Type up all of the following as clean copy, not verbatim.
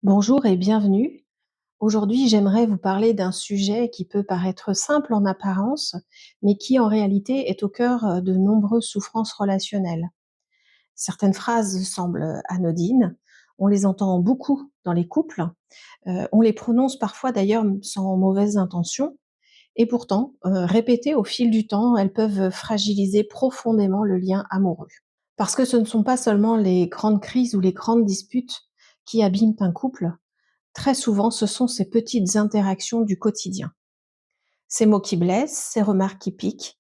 Bonjour et bienvenue. Aujourd'hui, j'aimerais vous parler d'un sujet qui peut paraître simple en apparence, mais qui en réalité est au cœur de nombreuses souffrances relationnelles. Certaines phrases semblent anodines, on les entend beaucoup dans les couples, on les prononce parfois d'ailleurs sans mauvaise intention, et pourtant, répétées au fil du temps, elles peuvent fragiliser profondément le lien amoureux. Parce que ce ne sont pas seulement les grandes crises ou les grandes disputes qui abîment un couple. Très souvent, ce sont ces petites interactions du quotidien. Ces mots qui blessent, ces remarques qui piquent,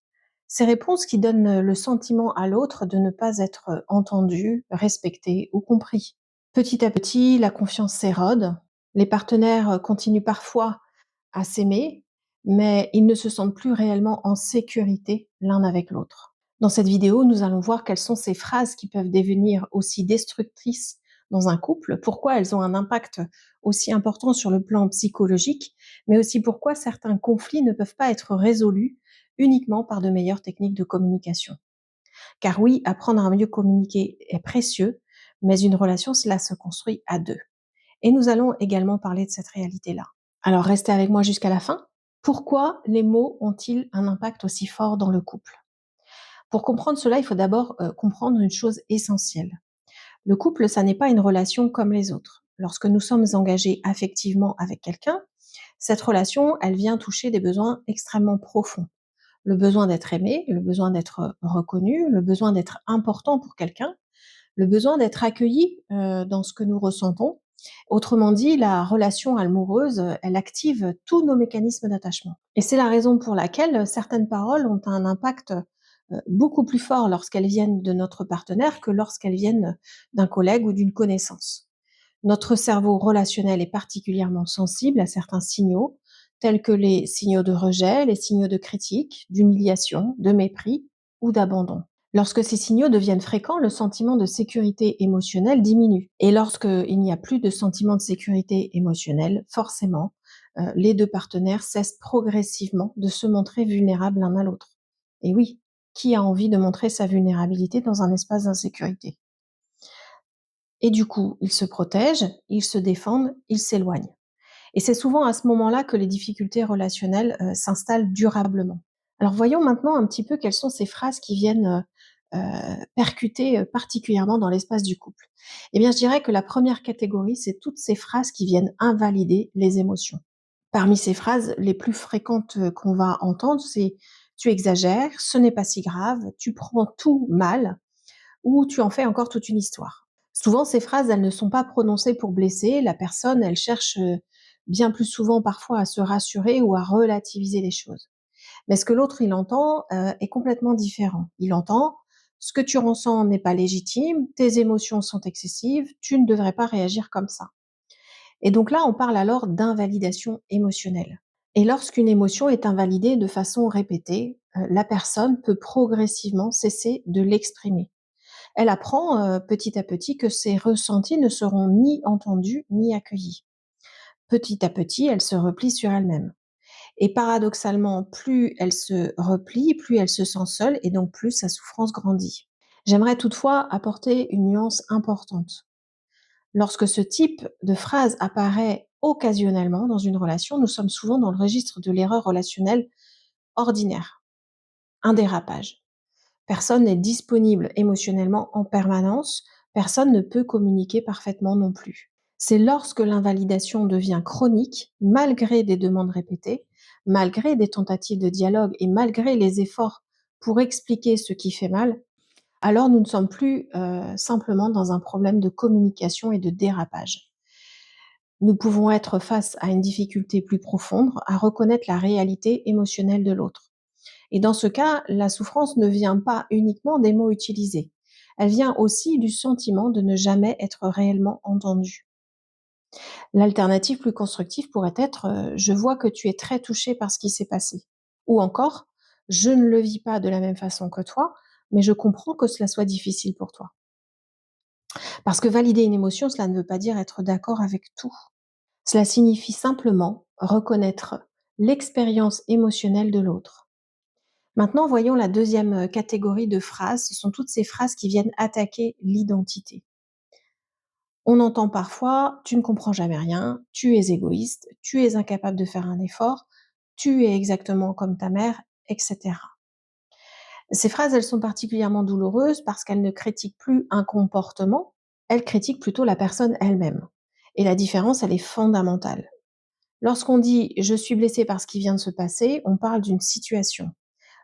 ces réponses qui donnent le sentiment à l'autre de ne pas être entendu, respecté ou compris. Petit à petit, la confiance s'érode, les partenaires continuent parfois à s'aimer, mais ils ne se sentent plus réellement en sécurité l'un avec l'autre. Dans cette vidéo, nous allons voir quelles sont ces phrases qui peuvent devenir aussi destructrices dans un couple, pourquoi elles ont un impact aussi important sur le plan psychologique, mais aussi pourquoi certains conflits ne peuvent pas être résolus uniquement par de meilleures techniques de communication. Car oui, apprendre à mieux communiquer est précieux, mais une relation, cela se construit à deux. Et nous allons également parler de cette réalité-là. Alors restez avec moi jusqu'à la fin. Pourquoi les mots ont-ils un impact aussi fort dans le couple? Pour comprendre cela, il faut d'abord comprendre une chose essentielle. Le couple, ça n'est pas une relation comme les autres. Lorsque nous sommes engagés affectivement avec quelqu'un, cette relation, elle vient toucher des besoins extrêmement profonds. Le besoin d'être aimé, le besoin d'être reconnu, le besoin d'être important pour quelqu'un, le besoin d'être accueilli dans ce que nous ressentons. Autrement dit, la relation amoureuse, elle active tous nos mécanismes d'attachement. Et c'est la raison pour laquelle certaines paroles ont un impact beaucoup plus fort lorsqu'elles viennent de notre partenaire que lorsqu'elles viennent d'un collègue ou d'une connaissance. Notre cerveau relationnel est particulièrement sensible à certains signaux, tels que les signaux de rejet, les signaux de critique, d'humiliation, de mépris ou d'abandon. Lorsque ces signaux deviennent fréquents, le sentiment de sécurité émotionnelle diminue. Et lorsqu'il n'y a plus de sentiment de sécurité émotionnelle, forcément, les deux partenaires cessent progressivement de se montrer vulnérables l'un à l'autre. Et oui, qui a envie de montrer sa vulnérabilité dans un espace d'insécurité? Et du coup, ils se protègent, ils se défendent, ils s'éloignent. Et c'est souvent à ce moment-là que les difficultés relationnelles s'installent durablement. Alors voyons maintenant un petit peu quelles sont ces phrases qui viennent percuter particulièrement dans l'espace du couple. Eh bien, je dirais que la première catégorie, c'est toutes ces phrases qui viennent invalider les émotions. Parmi ces phrases, les plus fréquentes qu'on va entendre, c'est tu exagères, ce n'est pas si grave, tu prends tout mal, ou tu en fais encore toute une histoire. Souvent, ces phrases, elles ne sont pas prononcées pour blesser la personne, elle cherche bien plus souvent parfois à se rassurer ou à relativiser les choses. Mais ce que l'autre, il entend est complètement différent. Il entend ce que tu ressens n'est pas légitime, tes émotions sont excessives, tu ne devrais pas réagir comme ça. Et donc là, on parle alors d'invalidation émotionnelle. Et lorsqu'une émotion est invalidée de façon répétée, la personne peut progressivement cesser de l'exprimer. Elle apprend petit à petit que ses ressentis ne seront ni entendus ni accueillis. Petit à petit, elle se replie sur elle-même. Et paradoxalement, plus elle se replie, plus elle se sent seule et donc plus sa souffrance grandit. J'aimerais toutefois apporter une nuance importante. Lorsque ce type de phrase apparaît occasionnellement dans une relation, nous sommes souvent dans le registre de l'erreur relationnelle ordinaire, un dérapage. Personne n'est disponible émotionnellement en permanence, personne ne peut communiquer parfaitement non plus. C'est lorsque l'invalidation devient chronique, malgré des demandes répétées, malgré des tentatives de dialogue et malgré les efforts pour expliquer ce qui fait mal, alors nous ne sommes plus simplement dans un problème de communication et de dérapage. Nous pouvons être face à une difficulté plus profonde, à reconnaître la réalité émotionnelle de l'autre. Et dans ce cas, la souffrance ne vient pas uniquement des mots utilisés. Elle vient aussi du sentiment de ne jamais être réellement entendu. L'alternative plus constructive pourrait être je vois que tu es très touché par ce qui s'est passé. Ou encore, je ne le vis pas de la même façon que toi, mais je comprends que cela soit difficile pour toi. Parce que valider une émotion, cela ne veut pas dire être d'accord avec tout. Cela signifie simplement reconnaître l'expérience émotionnelle de l'autre. Maintenant, voyons la deuxième catégorie de phrases. Ce sont toutes ces phrases qui viennent attaquer l'identité. On entend parfois: «Tu ne comprends jamais rien, tu es égoïste, tu es incapable de faire un effort, tu es exactement comme ta mère», etc. Ces phrases, elles sont particulièrement douloureuses parce qu'elles ne critiquent plus un comportement, elles critiquent plutôt la personne elle-même. Et la différence, elle est fondamentale. Lorsqu'on dit «je suis blessé par ce qui vient de se passer», on parle d'une situation.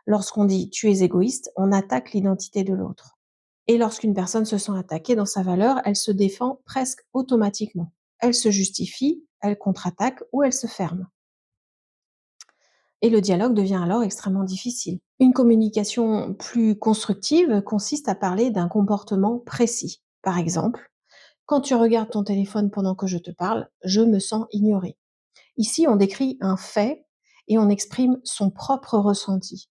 Lorsqu'on dit «tu es égoïste», on attaque l'identité de l'autre. Et lorsqu'une personne se sent attaquée dans sa valeur, elle se défend presque automatiquement. Elle se justifie, elle contre-attaque ou elle se ferme. Et le dialogue devient alors extrêmement difficile. Une communication plus constructive consiste à parler d'un comportement précis. Par exemple, quand tu regardes ton téléphone pendant que je te parle, je me sens ignoré. Ici, on décrit un fait et on exprime son propre ressenti.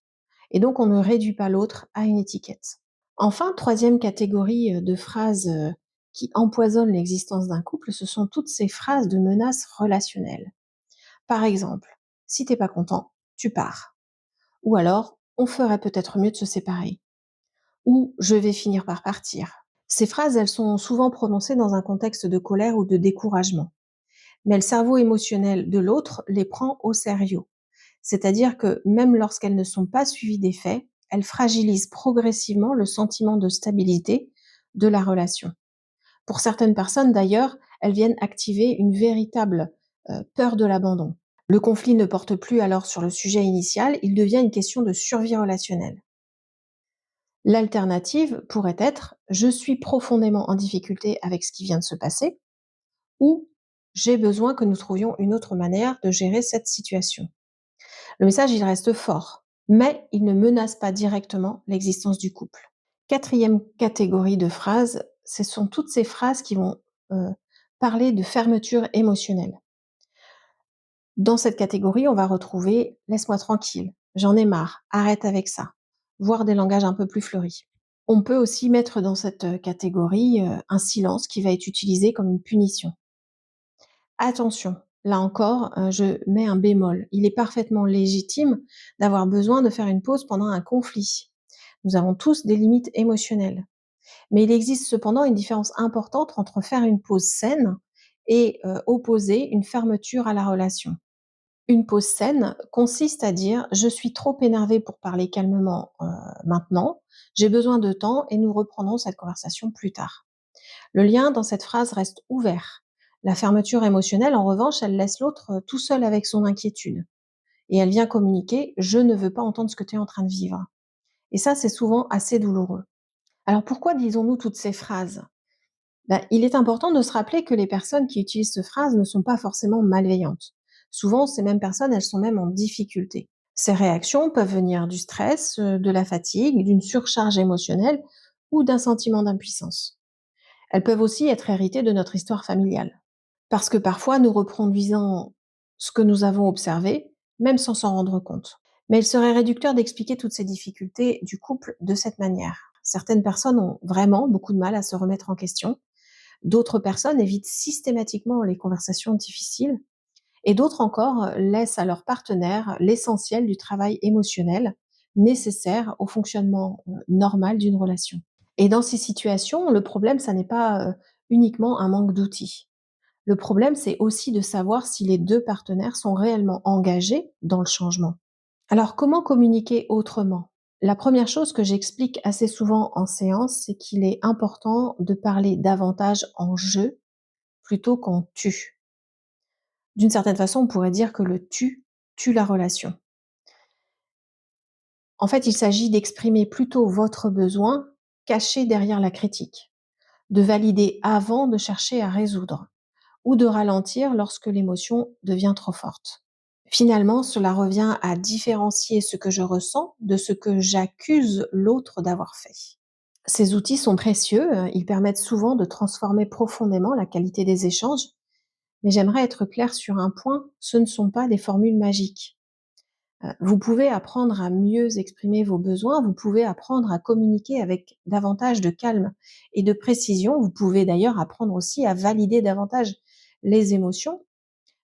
Et donc, on ne réduit pas l'autre à une étiquette. Enfin, troisième catégorie de phrases qui empoisonnent l'existence d'un couple, ce sont toutes ces phrases de menaces relationnelles. Par exemple, si t'es pas content, tu pars. Ou alors, on ferait peut-être mieux de se séparer. Ou je vais finir par partir. Ces phrases, elles sont souvent prononcées dans un contexte de colère ou de découragement. Mais le cerveau émotionnel de l'autre les prend au sérieux. C'est-à-dire que même lorsqu'elles ne sont pas suivies des faits, elles fragilisent progressivement le sentiment de stabilité de la relation. Pour certaines personnes d'ailleurs, elles viennent activer une véritable peur de l'abandon. Le conflit ne porte plus alors sur le sujet initial, il devient une question de survie relationnelle. L'alternative pourrait être: je suis profondément en difficulté avec ce qui vient de se passer, ou j'ai besoin que nous trouvions une autre manière de gérer cette situation. Le message, il reste fort, mais il ne menace pas directement l'existence du couple. Quatrième catégorie de phrases, ce sont toutes ces phrases qui vont parler de fermeture émotionnelle. Dans cette catégorie, on va retrouver «laisse-moi tranquille», «j'en ai marre», «arrête avec ça», voire des langages un peu plus fleuris. On peut aussi mettre dans cette catégorie un silence qui va être utilisé comme une punition. Attention, là encore, je mets un bémol. Il est parfaitement légitime d'avoir besoin de faire une pause pendant un conflit. Nous avons tous des limites émotionnelles. Mais il existe cependant une différence importante entre faire une pause saine et opposer une fermeture à la relation. Une pause saine consiste à dire: «Je suis trop énervé pour parler calmement, maintenant. J'ai besoin de temps et nous reprendrons cette conversation plus tard». Le lien dans cette phrase reste ouvert. La fermeture émotionnelle, en revanche, elle laisse l'autre tout seul avec son inquiétude. Et elle vient communiquer: «Je ne veux pas entendre ce que tu es en train de vivre». Et ça, c'est souvent assez douloureux. Alors pourquoi disons-nous toutes ces phrases? Il est important de se rappeler que les personnes qui utilisent ces phrases ne sont pas forcément malveillantes. Souvent, ces mêmes personnes, elles sont même en difficulté. Ces réactions peuvent venir du stress, de la fatigue, d'une surcharge émotionnelle ou d'un sentiment d'impuissance. Elles peuvent aussi être héritées de notre histoire familiale. Parce que parfois, nous reproduisons ce que nous avons observé, même sans s'en rendre compte. Mais il serait réducteur d'expliquer toutes ces difficultés du couple de cette manière. Certaines personnes ont vraiment beaucoup de mal à se remettre en question. D'autres personnes évitent systématiquement les conversations difficiles. Et d'autres encore laissent à leur partenaire l'essentiel du travail émotionnel nécessaire au fonctionnement normal d'une relation. Et dans ces situations, le problème, ça n'est pas uniquement un manque d'outils. Le problème, c'est aussi de savoir si les 2 partenaires sont réellement engagés dans le changement. Alors, comment communiquer autrement? La première chose que j'explique assez souvent en séance, c'est qu'il est important de parler davantage en «je» plutôt qu'en «tu». D'une certaine façon, on pourrait dire que le «tu» tue la relation. En fait, il s'agit d'exprimer plutôt votre besoin caché derrière la critique, de valider avant de chercher à résoudre, ou de ralentir lorsque l'émotion devient trop forte. Finalement, cela revient à différencier ce que je ressens de ce que j'accuse l'autre d'avoir fait. Ces outils sont précieux, ils permettent souvent de transformer profondément la qualité des échanges, mais j'aimerais être claire sur un point, ce ne sont pas des formules magiques. Vous pouvez apprendre à mieux exprimer vos besoins, vous pouvez apprendre à communiquer avec davantage de calme et de précision, vous pouvez d'ailleurs apprendre aussi à valider davantage les émotions.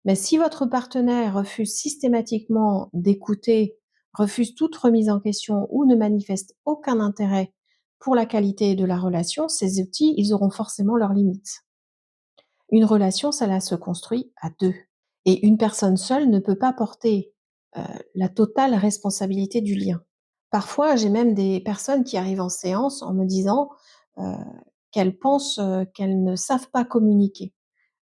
Mais si votre partenaire refuse systématiquement d'écouter, refuse toute remise en question ou ne manifeste aucun intérêt pour la qualité de la relation, ces outils, ils auront forcément leurs limites. Une relation, cela se construit à 2 et une personne seule ne peut pas porter, heu, la totale responsabilité du lien. Parfois, j'ai même des personnes qui arrivent en séance en me disant, heu, qu'elles pensent, qu'elles ne savent pas communiquer,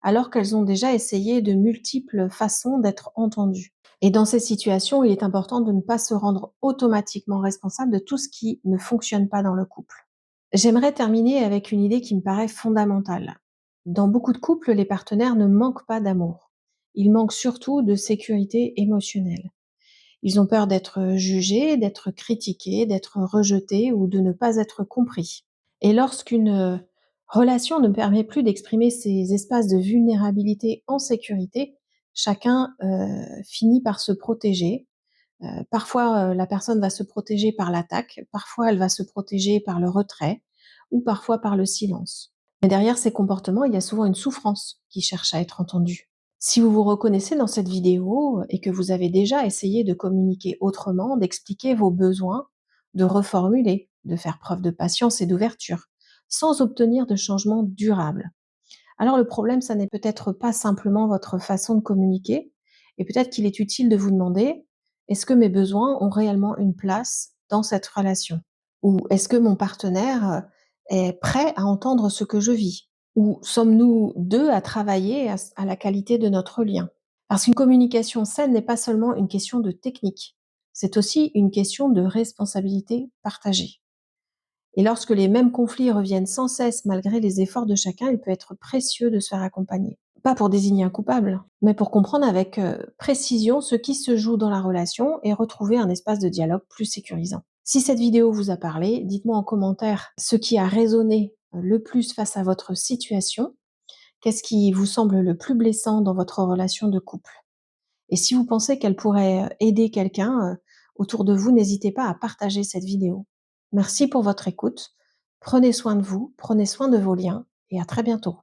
alors qu'elles ont déjà essayé de multiples façons d'être entendues. Et dans ces situations, il est important de ne pas se rendre automatiquement responsable de tout ce qui ne fonctionne pas dans le couple. J'aimerais terminer avec une idée qui me paraît fondamentale. Dans beaucoup de couples, les partenaires ne manquent pas d'amour. Ils manquent surtout de sécurité émotionnelle. Ils ont peur d'être jugés, d'être critiqués, d'être rejetés ou de ne pas être compris. Et lorsqu'une relation ne permet plus d'exprimer ces espaces de vulnérabilité en sécurité, chacun finit par se protéger. Parfois, la personne va se protéger par l'attaque, parfois elle va se protéger par le retrait ou parfois par le silence. Mais derrière ces comportements, il y a souvent une souffrance qui cherche à être entendue. Si vous vous reconnaissez dans cette vidéo et que vous avez déjà essayé de communiquer autrement, d'expliquer vos besoins, de reformuler, de faire preuve de patience et d'ouverture, sans obtenir de changement durable, alors le problème, ça n'est peut-être pas simplement votre façon de communiquer, et peut-être qu'il est utile de vous demander: «Est-ce que mes besoins ont réellement une place dans cette relation?» Ou «Est-ce que mon partenaire, est prêt à entendre ce que je vis?» Ou «Sommes-nous 2 à travailler à la qualité de notre lien?» Parce qu'une communication saine n'est pas seulement une question de technique, c'est aussi une question de responsabilité partagée. Et lorsque les mêmes conflits reviennent sans cesse malgré les efforts de chacun, il peut être précieux de se faire accompagner. Pas pour désigner un coupable, mais pour comprendre avec précision ce qui se joue dans la relation et retrouver un espace de dialogue plus sécurisant. Si cette vidéo vous a parlé, dites-moi en commentaire ce qui a résonné le plus face à votre situation. Qu'est-ce qui vous semble le plus blessant dans votre relation de couple? Et si vous pensez qu'elle pourrait aider quelqu'un autour de vous, n'hésitez pas à partager cette vidéo. Merci pour votre écoute. Prenez soin de vous, prenez soin de vos liens et à très bientôt.